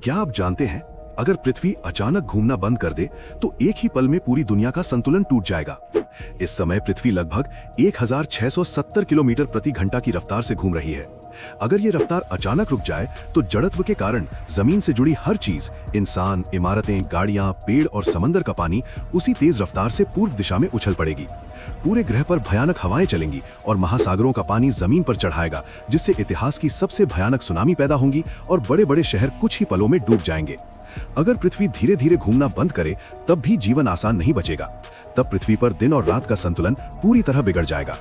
क्या आप जानते हैं, अगर पृथ्वी अचानक घूमना बंद कर दे तो एक ही पल में पूरी दुनिया का संतुलन टूट जाएगा। इस समय पृथ्वी लगभग 1670 किलोमीटर प्रति घंटा की रफ्तार से घूम रही है। अगर ये रफ्तार अचानक रुक जाए तो जड़त्व के कारण जमीन से जुड़ी हर चीज, इंसान, इमारतें, गाड़ियां, पेड़ और समंदर का पानी उसी तेज रफ्तार से पूर्व दिशा में उछल पड़ेगी। पूरे ग्रह पर भयानक हवाएं चलेंगी और महासागरों का पानी जमीन पर चढ़ाएगा, जिससे इतिहास की सबसे भयानक सुनामी पैदा होंगी और बड़े बड़े शहर कुछ ही पलों में डूब जाएंगे। अगर पृथ्वी धीरे धीरे घूमना बंद करे तब भी जीवन आसान नहीं बचेगा। तब पृथ्वी पर दिन और रात का संतुलन पूरी तरह बिगड़ जाएगा।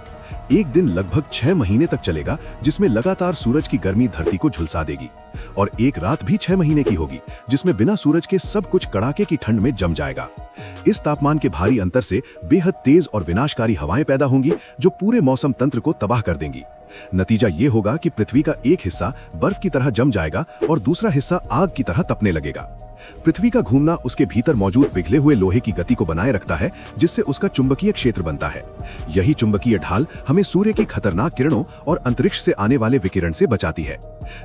एक दिन लगभग 6 महीने तक चलेगा, जिसमें लगातार सूरज की गर्मी धरती को झुलसा देगी, और एक रात भी 6 महीने की होगी, जिसमें बिना सूरज के सब कुछ कड़ाके की ठंड में जम जाएगा। इस तापमान के भारी अंतर से बेहद तेज और विनाशकारी हवाएं पैदा होंगी, जो पूरे मौसम तंत्र को तबाह कर देंगी। नतीजा ये होगा कि पृथ्वी का एक हिस्सा बर्फ की तरह जम जाएगा और दूसरा हिस्सा आग की तरह तपने लगेगा। पृथ्वी का घूमना उसके भीतर मौजूद पिघले हुए लोहे की गति को बनाए रखता है, जिससे उसका चुंबकीय क्षेत्र बनता है। यही चुंबकीय ढाल हमें सूर्य की खतरनाक किरणों और अंतरिक्ष से आने वाले विकिरण से बचाती है।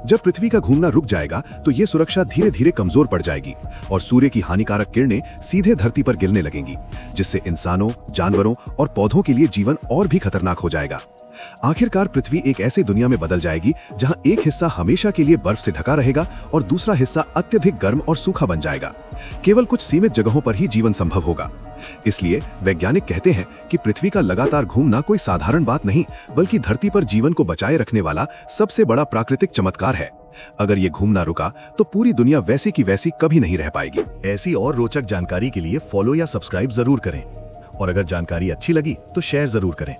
जब पृथ्वी का घूमना रुक जाएगा तो ये सुरक्षा धीरे धीरे कमजोर पड़ जाएगी और सूर्य की हानिकारक किरणें सीधे धरती पर गिरने लगेंगी, जिससे इंसानों, जानवरों और पौधों के लिए जीवन और भी खतरनाक हो जाएगा। आखिरकार पृथ्वी एक ऐसी दुनिया में बदल जाएगी जहां एक हिस्सा हमेशा के लिए बर्फ से ढका रहेगा और दूसरा हिस्सा अत्यधिक गर्म और सूखा बन जाएगा। केवल कुछ सीमित जगहों पर ही जीवन संभव होगा। इसलिए वैज्ञानिक कहते हैं कि पृथ्वी का लगातार घूमना कोई साधारण बात नहीं, बल्कि धरती पर जीवन को बचाए रखने वाला सबसे बड़ा प्राकृतिक चमत्कार है। अगर ये घूमना रुका तो पूरी दुनिया वैसी की वैसी कभी नहीं रह पाएगी। ऐसी और रोचक जानकारी के लिए फॉलो या सब्सक्राइब जरूर करें, और अगर जानकारी अच्छी लगी तो शेयर जरूर करें।